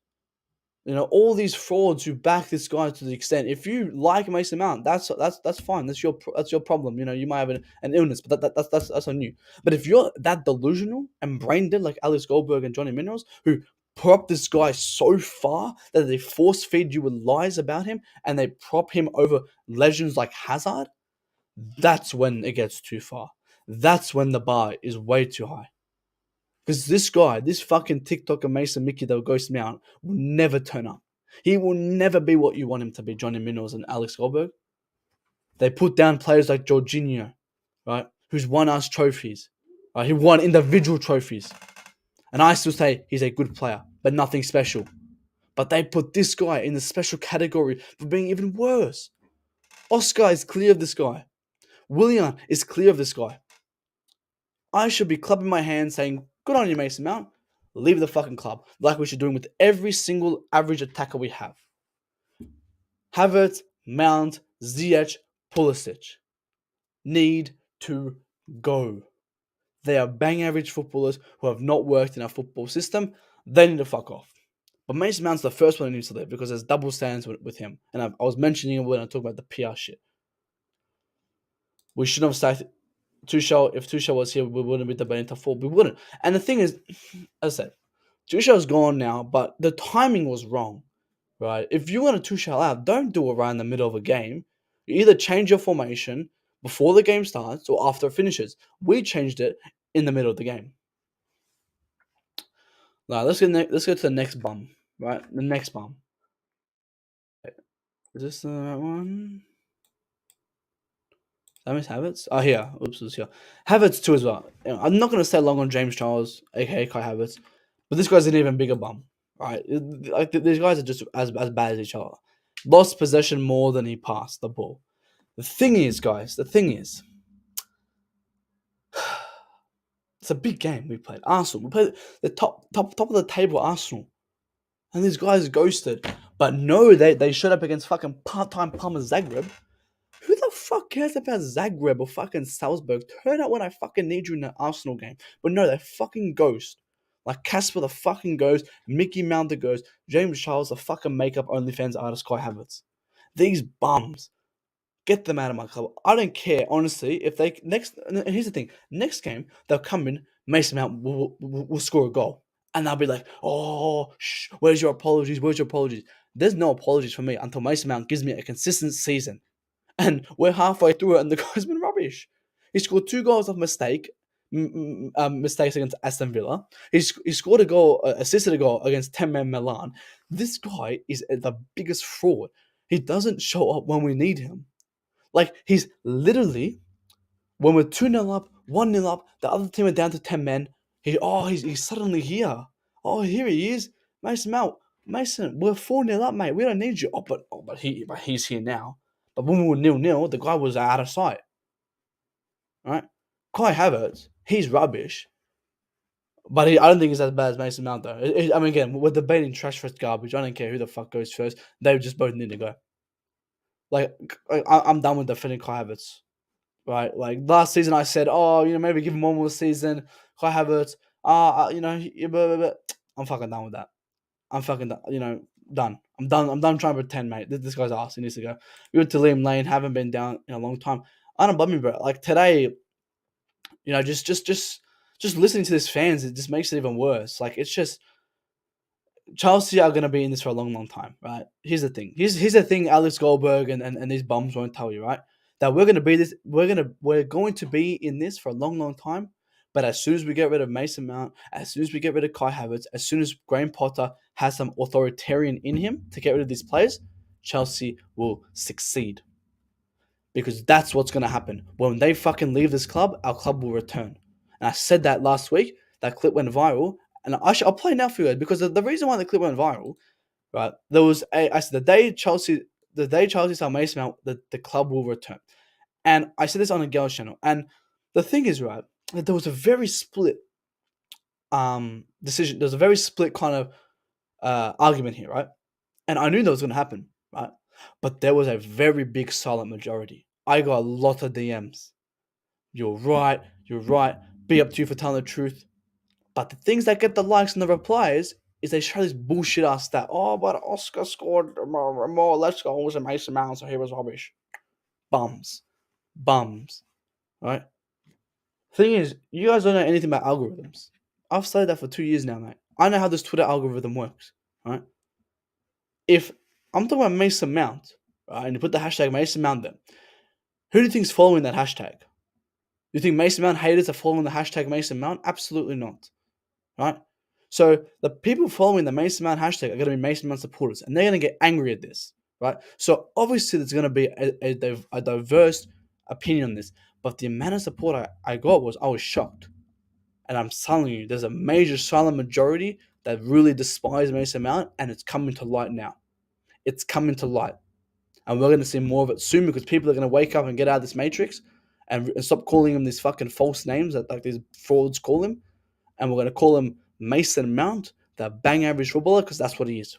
You know, all these frauds who back this guy to the extent. If you like Mason Mount, that's fine. That's your problem. You know, you might have an illness, but that's on you. But if you're that delusional and brain dead like Alex Goldberg and Johnny Minerals, who prop this guy so far that they force feed you with lies about him and they prop him over legends like Hazard, that's when it gets too far. That's when the bar is way too high. Because this guy, this fucking TikToker Mason Mickey that will ghost me out, will never turn up. He will never be what you want him to be, Johnny Minerals and Alex Goldberg. They put down players like Jorginho, right, who's won us trophies. Right? He won individual trophies. And I still say he's a good player, but nothing special. But they put this guy in the special category for being even worse. Oscar is clear of this guy. Willian is clear of this guy. I should be clapping my hands saying, good on you, Mason Mount. Leave the fucking club, like we should do with every single average attacker we have. Havertz, Mount, Ziyech, Pulisic need to go. They are bang average footballers who have not worked in our football system. They need to fuck off. But Mason Mount's the first one who needs to leave because there's double standards with him. And I was mentioning it when I talk about the PR shit. We shouldn't have sacked Tuchel. If Tuchel was here, we wouldn't be debating top 4. We wouldn't. And the thing is, as I said, Tuchel's gone now, but the timing was wrong, right? If you want to Tuchel out, don't do it right in the middle of a game. You either change your formation before the game starts or after it finishes. We changed it in the middle of the game. Now let's go to the next bum, right? The next bum. Is this the right one? That means Havertz? Oh, here. Oops, it's here. Havertz too as well. You know, I'm not going to stay long on James Charles, aka Kai Havertz, but this guy's an even bigger bum, right? Like these guys are just as bad as each other. Lost possession more than he passed the ball. The thing is, guys, it's a big game we played. Arsenal. We played the top of the table Arsenal. And these guys ghosted. But no, they showed up against fucking part-time Palmer Zagreb. Who the fuck cares about Zagreb or fucking Salzburg? Turn out when I fucking need you in the Arsenal game. But no, they fucking ghost. Like Casper the fucking ghost, Mickey Mount the ghost, James Charles the fucking makeup OnlyFans artist Kai Havertz. These bums. Get them out of my club. I don't care, honestly. If they and here's the thing: next game they'll come in, Mason Mount will score a goal, and they'll be like, "Oh, where's your apologies? Where's your apologies?" There's no apologies for me until Mason Mount gives me a consistent season, and we're halfway through it, and the guy's been rubbish. He scored 2 goals off mistakes against Aston Villa. He scored a goal, assisted a goal against 10-man Milan. This guy is the biggest fraud. He doesn't show up when we need him. Like, he's literally, when we're 2-0 up, 1-0 up, the other team are down to 10 men, he's suddenly here. Oh, here he is. Mason Mount. Mason, we're 4-0 up, mate. We don't need you. But he's here now. But when we were 0-0, the guy was out of sight. Right? Kai Havertz, he's rubbish. But I don't think he's as bad as Mason Mount, though. I mean, again, we're debating trash first garbage. I don't care who the fuck goes first. They just both need to go. Like, I'm done with defending Kai Havertz, right? Like, last season I said, maybe give him one more season. Kai Havertz, I'm fucking done with that. I'm fucking done. I'm done trying to pretend, mate. This guy's ass. He needs to go. We went to Liam Lane, haven't been down in a long time. I don't blame you, bro. Like, today, just just listening to this fans, it just makes it even worse. Like it's just Chelsea are gonna be in this for a long, long time, right? Here's the thing. Here's the thing. Alex Goldberg and these bums won't tell you, right? That we're gonna be this. We're going to be in this for a long, long time. But as soon as we get rid of Mason Mount, as soon as we get rid of Kai Havertz, as soon as Graham Potter has some authoritarian in him to get rid of these players, Chelsea will succeed because that's what's going to happen. When they fucking leave this club, our club will return. And I said that last week. That clip went viral. And I'll play now for you because the reason why the clip went viral, right? There was I said the day Chelsea sell Mason Mount, the club will return. And I said this on a girls channel. And the thing is, right, that there was a very split decision. There's a very split kind of argument here, right? And I knew that was going to happen, right? But there was a very big silent majority. I got a lot of DMs. You're right. You're right. Be up to you for telling the truth. But the things that get the likes and the replies is they show this bullshit ass stat. Oh, but Oscar scored more less goals than Mason Mount, so he was rubbish. Bums. Bums. Right? Thing is, you guys don't know anything about algorithms. I've studied that for 2 years now, mate. I know how this Twitter algorithm works. Right? If I'm talking about Mason Mount, right, and you put the hashtag Mason Mount there, who do you think's following that hashtag? Do you think Mason Mount haters are following the hashtag Mason Mount? Absolutely not. Right? So the people following the Mason Mount hashtag are going to be Mason Mount supporters, and they're going to get angry at this, right? So obviously there's going to be a diverse opinion on this, but the amount of support I got I was shocked, and I'm telling you, there's a major silent majority that really despise Mason Mount, and it's coming to light now. It's coming to light, and we're going to see more of it soon because people are going to wake up and get out of this matrix, and stop calling him these fucking false names that like these frauds call him, and we're going to call him Mason Mount, the bang average footballer, because that's what he is.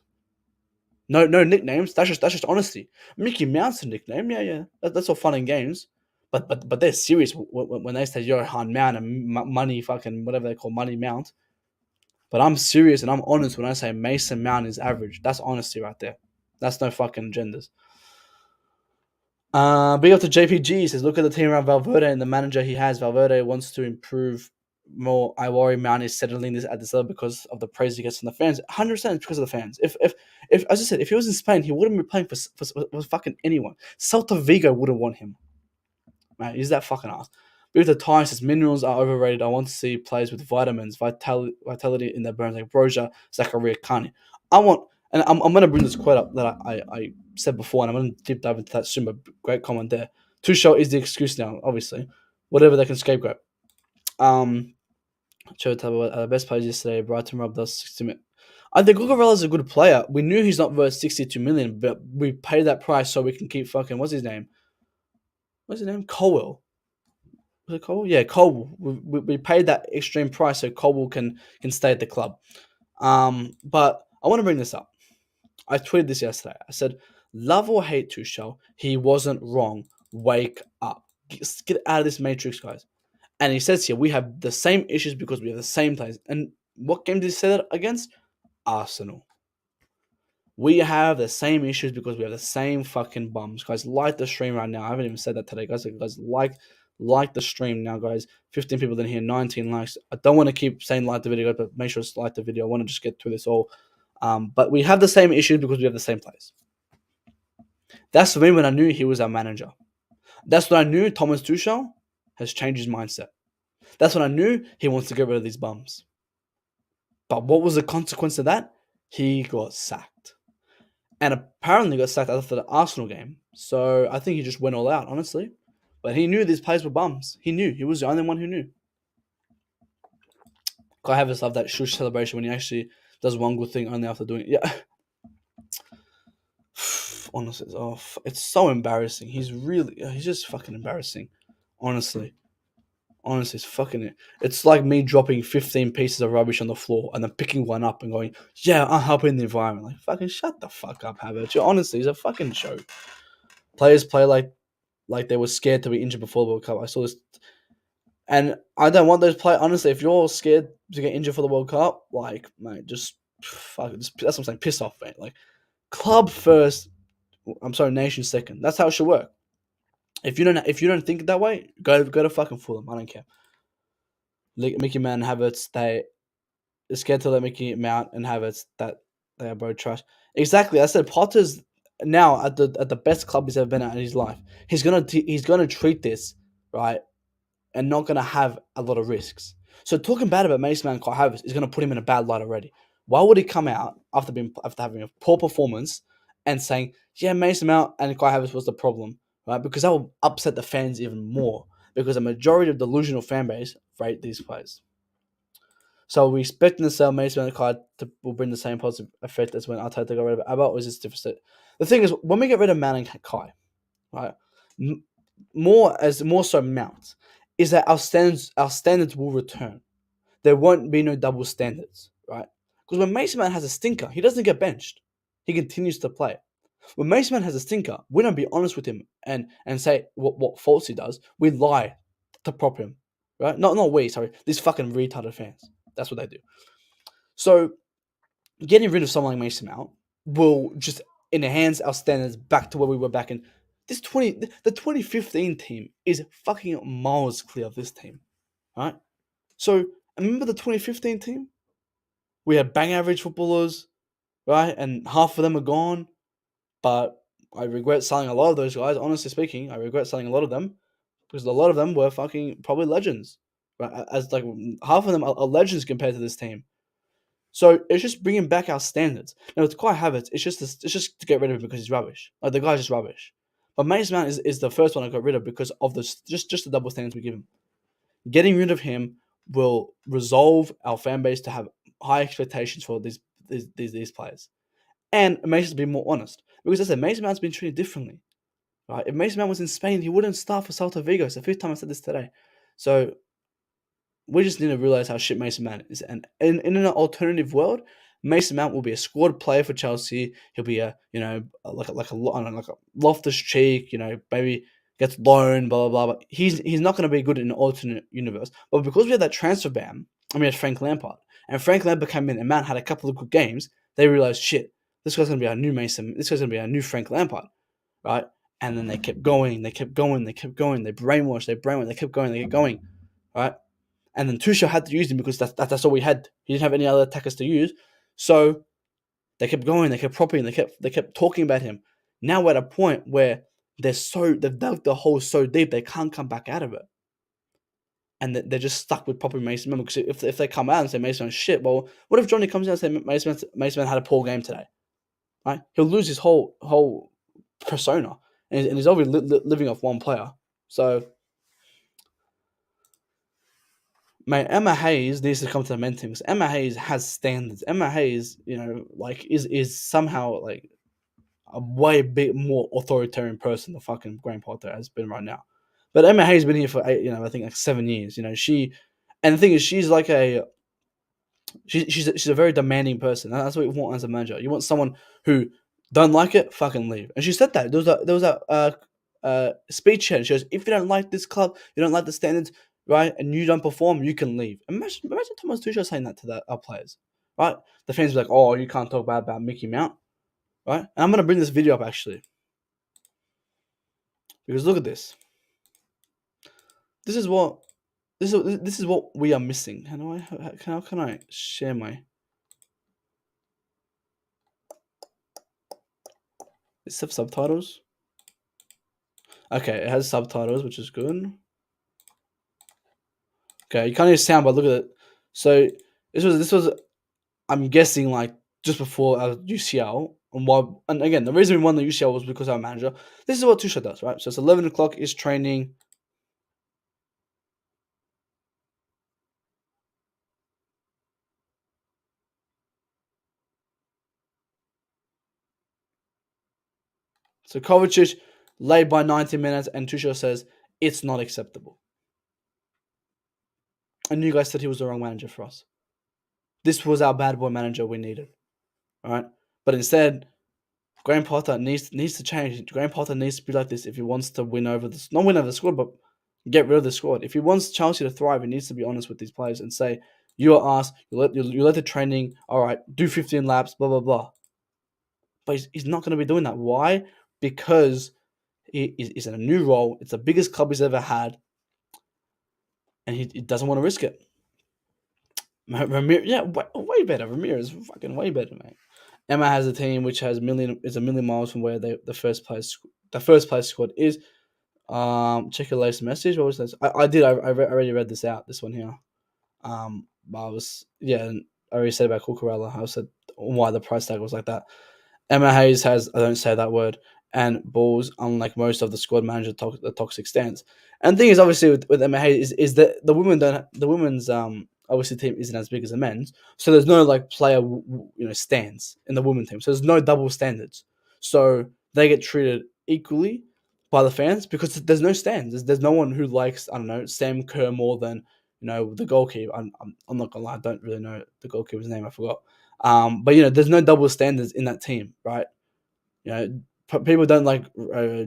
No nicknames. That's just honesty. Mickey Mount's a nickname. Yeah. That's all fun and games. But they're serious when they say Johan Mount and money fucking whatever they call money Mount. But I'm serious and I'm honest when I say Mason Mount is average. That's honesty right there. That's no fucking agendas. Big up to JPG. He says, look at the team around Valverde and the manager he has. Valverde wants to improve more. I worry Mount is settling this at this level because of the praise he gets from the fans. 100% because of the fans. If as I said, if he was in Spain, he wouldn't be playing for fucking anyone. Celta Vigo wouldn't want him. Man, he's that fucking ass. Big up to Ty says, minerals are overrated. I want to see players with vitamins, vitality in their bones, like Broja, Zakaria, Kani. And I'm going to bring this quote up that I said before, and I'm going to deep dive into that soon, but great comment there. Tuchel is the excuse now, obviously. Whatever they can scapegoat. The best players yesterday, Brighton robbed us 60 million. I think Cucurella's a good player. We knew he's not worth 62 million, but we paid that price so we can keep fucking, what's his name? Colwell. Was it Colwell? Yeah, Colwell. We paid that extreme price so Colwell can stay at the club. But I want to bring this up. I tweeted this yesterday. I said, love or hate Tuchel, he wasn't wrong. Wake up. Get out of this matrix, guys. And he says here, we have the same issues because we have the same players. And what game did he say that against? Arsenal. We have the same issues because we have the same fucking bums. Guys, like the stream right now. I haven't even said that today, guys. Guys, like the stream now, guys. 15 people in here, 19 likes. I don't want to keep saying like the video, but make sure to like the video. I want to just get through this all. But we have the same issues because we have the same players. That's the when I knew he was our manager. That's when I knew Thomas Tuchel has changed his mindset. That's when I knew he wants to get rid of these bums. But what was the consequence of that? He got sacked. And apparently got sacked after the Arsenal game. So I think he just went all out, honestly. But he knew these players were bums. He knew. He was the only one who knew. Kai Havertz loved that shush celebration when he actually does one good thing only after doing it. Yeah. Honestly, it's so embarrassing. He's just fucking embarrassing. Honestly, it's fucking it. It's like me dropping 15 pieces of rubbish on the floor and then picking one up and going, yeah, I'm helping the environment. Like, fucking shut the fuck up, Havertz. Honestly, he's a fucking joke. Players play like they were scared to be injured before the World Cup. I saw this. And I don't want those players. Honestly, if you're scared to get injured for the World Cup, like, mate, just fuck. That's what I'm saying. Piss off, mate. Like, club first. I'm sorry, nation second. That's how it should work. If you don't think that way, go to fucking Fulham. I don't care. Mickey Mouse and Havertz, they are scared to let Mickey Mount and Havertz that they are both trash. Exactly. I said Potter's now at the best club he's ever been at in his life. He's gonna treat this right and not gonna have a lot of risks. So talking bad about Mason Mount and Kai Havertz is gonna put him in a bad light already. Why would he come out after having a poor performance and saying, yeah, Mason Mount and Kai Havertz was the problem, right? Because that will upset the fans even more. Because a majority of the delusional fan base rate these players. So we expecting the sell Mason Mount and Kai to will bring the same positive effect as when Arteta got rid of Abba, or is this different? The thing is, when we get rid of Mount and Kai, right, more so Mount, is that our standards will return. There won't be no double standards, right? Because when Mason Mount has a stinker, he doesn't get benched. He continues to play. When Mason Mount has a stinker, we don't be honest with him and say what faults he does. We lie to prop him, right? Not we, sorry. These fucking retarded fans. That's what they do. So getting rid of someone like Mason Mount will just enhance our standards back to where we were back in the 2015 team is fucking miles clear of this team, right? So remember the 2015 team? We had bang average footballers, right? And half of them are gone. But I regret selling a lot of those guys. Honestly speaking, I regret selling a lot of them because a lot of them were fucking probably legends, right? As like half of them are legends compared to this team. So it's just bringing back our standards. Now it's quite habits. It's just to get rid of him because he's rubbish. Like the guy's just rubbish. But Mason Mount is the first one I got rid of because of this just the double standards we give him. Getting rid of him will resolve our fan base to have high expectations for these players, and it makes us be more honest. Because as I said, Mason Mount's been treated differently. Right? If Mason Mount was in Spain, he wouldn't start for Celta Vigo. It's the fifth time I said this today. So we just need to realize how shit Mason Mount is. And in an alternative world, Mason Mount will be a squad player for Chelsea. He'll be like a I don't know, like a Loftus Cheek, maybe gets loaned, blah blah blah. But he's not going to be good in an alternate universe. But because we had that transfer ban, and we had Frank Lampard, and Frank Lampard came in, and Mount had a couple of good games. They realized, shit, this guy's going to be our new Mason. This guy's going to be our new Frank Lampard, right? And then they kept going, they kept going, they kept going. They brainwashed, they kept going, they kept going, right? And then Tuchel had to use him because that's all we had. He didn't have any other attackers to use. So they kept going, they kept propping, they kept talking about him. Now we're at a point where they've dug the hole so deep they can't come back out of it. And they're just stuck with propping Mason Mount. Because if they come out and say Mason Mount's shit, well, what if Johnny comes out and says Mason Mount had a poor game today? Right? He'll lose his whole persona. And he's already living off one player. So mate, Emma Hayes needs to come to the men team because Emma Hayes has standards. Emma Hayes, is somehow like a way bit more authoritarian person than fucking Graham Potter has been right now. But Emma Hayes has been here for I think like 7 years. And the thing is, she's like she's a very demanding person. That's what you want as a manager. You want someone who don't like it, fucking leave. And she said that there was a speech here. And she goes, if you don't like this club, you don't like the standards, right, and you don't perform, you can leave. Imagine Thomas Tuchel saying that to our players, right? The fans be like, oh, you can't talk bad about Mickey Mount, right? And I'm gonna bring this video up actually because look at this. This is what we are missing. How can I share my? Does it have subtitles? Okay, it has subtitles, which is good. Okay, you can't hear sound, but look at it. So this was I'm guessing like just before our UCL, and again the reason we won the UCL was because our manager. This is what Tuchel does, right? So it's 11 o'clock is training. So Kovacic late by 90 minutes, and Tuchel says it's not acceptable. And you guys said he was the wrong manager for us. This was our bad boy manager we needed, all right? But instead, Graham Potter needs to change. Graham Potter needs to be like this if he wants to win over this. Not win over the squad, but get rid of the squad. If he wants Chelsea to thrive, he needs to be honest with these players and say, "You are us. You let the training. All right, do 15 laps. Blah blah blah." But he's not going to be doing that. Why? Because he's in a new role. It's the biggest club he's ever had, and he doesn't want to risk it. Ramirez, yeah, way better. Ramirez, fucking way better, mate. Emma has a team which has a million miles from where the first place squad is. Check your latest message. What was this? I did. I already read this out. This one here. But I was yeah. I already said about Cucurella. I said why the price tag was like that. Emma Hayes has, I don't say that word, and balls, unlike most of the squad manager the toxic stance. And the thing is, obviously, with Emma Hayes, is that the women's obviously team isn't as big as the men's, so there's no like player stands in the women's team, so there's no double standards, so they get treated equally by the fans because there's no stands. There's no one who likes, I don't know, Sam Kerr more than the goalkeeper. I'm not gonna lie, I don't really know the goalkeeper's name. I forgot. But there's no double standards in that team, right? You know, people don't like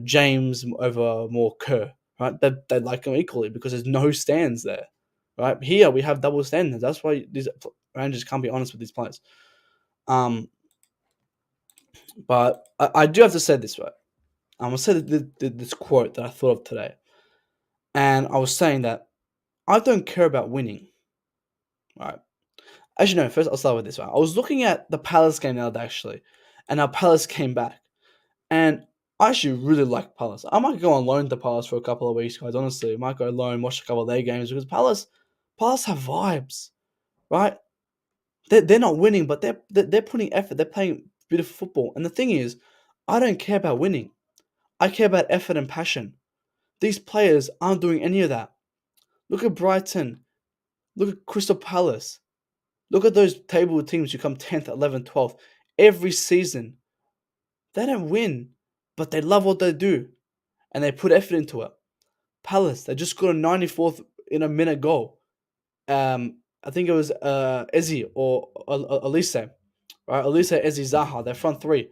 James over more Kerr, right? They like him equally because there's no stands there, right? Here we have double standards. That's why these Rangers can't be honest with these players. Um, but I do have to say this, right? I'm gonna say this quote that I thought of today, and I was saying that I don't care about winning, right? Actually, no. First, I'll start with this one. I was looking at the Palace game the other day, actually, and our Palace came back, and I actually really like Palace. I might go on loan to Palace for a couple of weeks, guys. Honestly, I might go loan, watch a couple of their games because Palace have vibes, right? They're not winning, but they're putting effort. They're playing beautiful football, and the thing is, I don't care about winning. I care about effort and passion. These players aren't doing any of that. Look at Brighton. Look at Crystal Palace. Look at those table teams who come 10th, 11th, 12th every season. They don't win, but they love what they do and they put effort into it. Palace, they just got a 94th in a minute goal. I think it was Ezi or Elise, right? Elise, Ezi, Zaha, their front three.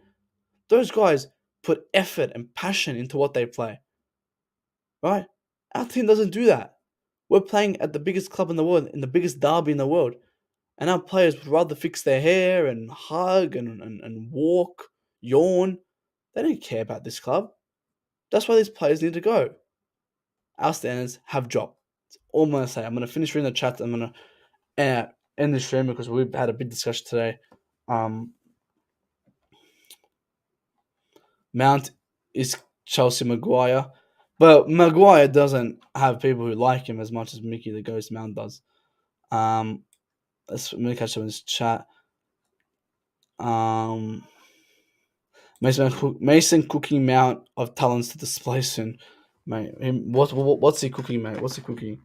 Those guys put effort and passion into what they play, right? Our team doesn't do that. We're playing at the biggest club in the world, in the biggest derby in the world. And our players would rather fix their hair and hug and walk, yawn. They don't care about this club. That's why these players need to go. Our standards have dropped. That's all I'm going to say. I'm going to finish reading the chat. I'm going to end the stream because we've had a big discussion today. Mount is Chelsea Maguire. But Maguire doesn't have people who like him as much as Mickey the Ghost Mount does. Let me catch up in this chat. Mason cooking mount of talents to display soon, mate. What's he cooking, mate? What's he cooking?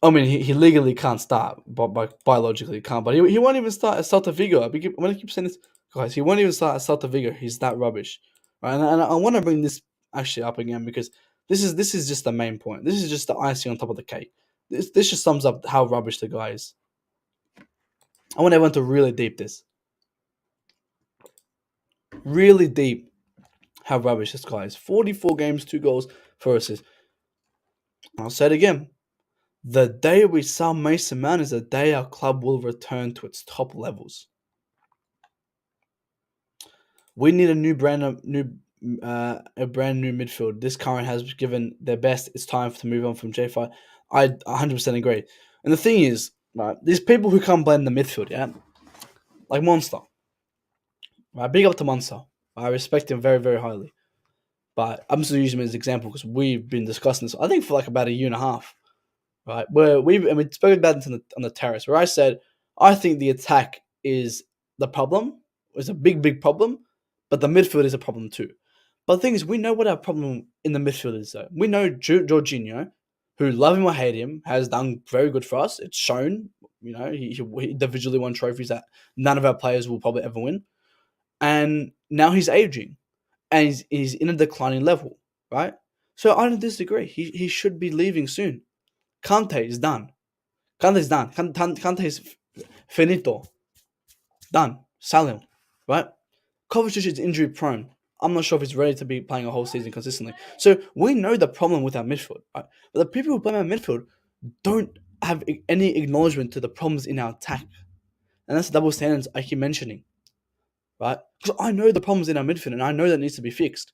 I mean, he legally can't start, but biologically he can't. But he won't even start at Celta Vigo. When I keep saying this, guys, he won't even start at Celta Vigo. He's that rubbish, right? And I want to bring this actually up again because this is just the main point. This is just the icing on top of the cake. This just sums up how rubbish the guy is. I want everyone to really deep this. Really deep how rubbish this guy is. 44 games, 2 goals, 4 assists. I'll say it again. The day we sell Mason Mount is the day our club will return to its top levels. We need a brand new midfield. This current has given their best. It's time to move on from J5. I 100% agree. And the thing is, right, these people who come blend the midfield, yeah, like Monster. Right, big up to Monster. I respect him very, very highly. But I'm just using him as an example because we've been discussing this, I think, for like about a year and a half. Right, where we spoke about this on the terrace, where I said I think the attack is the problem, is a big problem, but the midfield is a problem too. But the thing is, we know what our problem in the midfield is. Though we know Jorginho, who love him or hate him, has done very good for us. It's shown, he individually won trophies that none of our players will probably ever win, and now he's aging, and he's in a declining level, right? So I don't disagree. He should be leaving soon. Kante is done. Kante is done. Kante is finito. Done. Sell him. Right? Kovacic is injury prone. I'm not sure if he's ready to be playing a whole season consistently. So we know the problem with our midfield. Right? But the people who blame our midfield don't have any acknowledgement to the problems in our attack. And that's the double standards I keep mentioning. Right? Because I know the problems in our midfield and I know that needs to be fixed.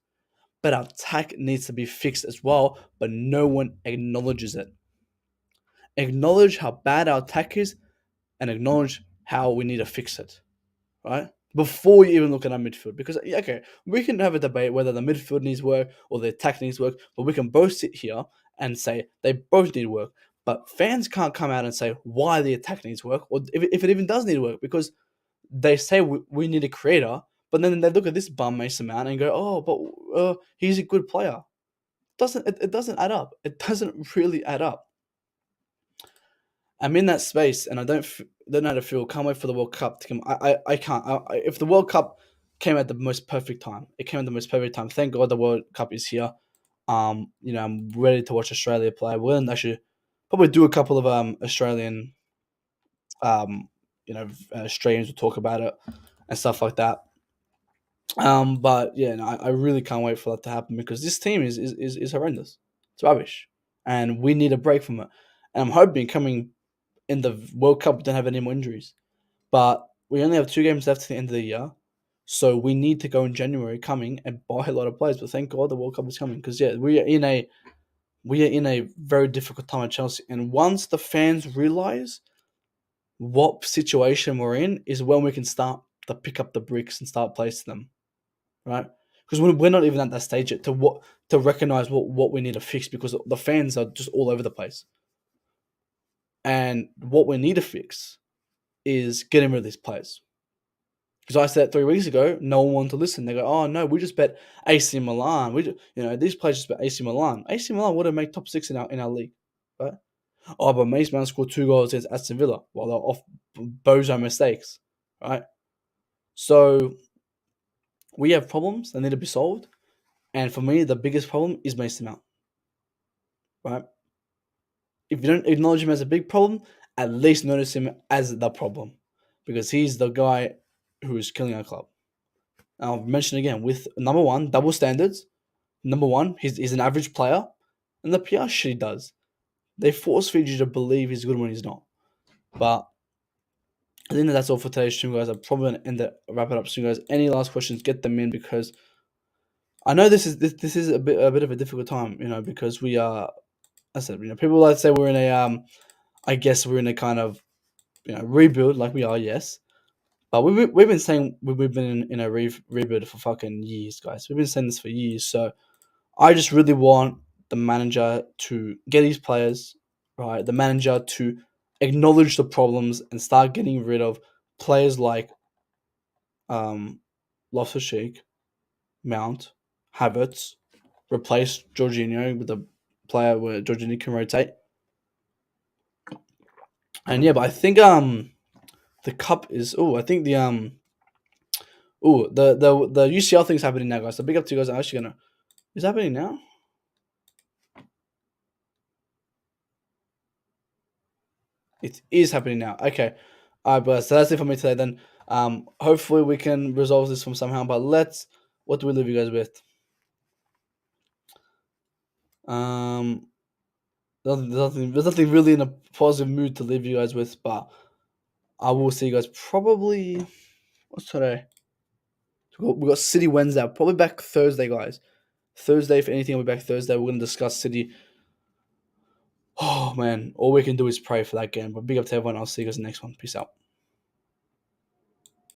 But our attack needs to be fixed as well, but no one acknowledges it. acknowledge how bad our attack is, and acknowledge how we need to fix it, right? Before you even look at our midfield. Because, yeah, okay, we can have a debate whether the midfield needs work or the attack needs work, but we can both sit here and say they both need work. But fans can't come out and say why the attack needs work, or if it even does need work, because they say we need a creator, but then they look at this bum Mason Mount and go, oh, but he's a good player. It doesn't add up. It doesn't really add up. I'm in that space, and I don't know how to feel. Can't wait for the World Cup to come. I can't. If the World Cup came at the most perfect time, it came at the most perfect time. Thank God the World Cup is here. I'm ready to watch Australia play. We're gonna actually probably do a couple of Australian um streams to talk about it and stuff like that. But yeah, no, I really can't wait for that to happen because this team is horrendous. It's rubbish, and we need a break from it. And I'm hoping coming in the World Cup we don't have any more injuries. But we only have 2 games left to the end of the year, so we need to go in January coming and buy a lot of players. But thank God the World Cup is coming because yeah, we are in a very difficult time at Chelsea. And once the fans realize what situation we're in, is when we can start to pick up the bricks and start placing them, right? Because we're not even at that stage yet to recognize what we need to fix because the fans are just all over the place. And what we need to fix is getting rid of these players. Because I said 3 weeks ago, no one wanted to listen. They go, "Oh no, we just bet AC Milan. These players just bet AC Milan. AC Milan would have made top 6 in our league, right? Oh, but Mason Mount scored 2 goals against Aston Villa while they're off bozo mistakes, right? So we have problems that need to be solved, and for me, the biggest problem is Mason Mount, right? If you don't acknowledge him as a big problem, at least notice him as the problem, because he's the guy who is killing our club. I'll mention again with number one, double standards. Number one, he's an average player, and the PR shit he does. They force feed you to believe he's good when he's not. But I think that's all for today's stream, guys. I'm probably gonna wrap it up soon, guys. Any last questions? Get them in because I know this is a bit of a difficult time, because we are. I said, people like to say we're in a I guess we're in a kind of rebuild, like we are, yes. But we've been saying we've been in a rebuild for fucking years, guys. We've been saying this for years. So I just really want the manager to get his players right. The manager to acknowledge the problems and start getting rid of players like um, Lotus Cheek, Mount, Havertz, replace Jorginho with a player where Jorginho can rotate. And yeah, but I think the cup is I think the UCL thing's happening now, guys. So big up to you guys. I'm actually gonna is it happening now? It is happening now. Okay. Alright, but so that's it for me today then. Hopefully we can resolve this from somehow, but what do we leave you guys with? Um there's nothing really in a positive mood to leave you guys with, but I will see you guys probably what's today? We got City Wednesday. Probably back Thursday, guys. Thursday, if anything, we'll be back Thursday. We're gonna discuss City. Oh man, all we can do is pray for that game. But big up to everyone. I'll see you guys in the next one. Peace out.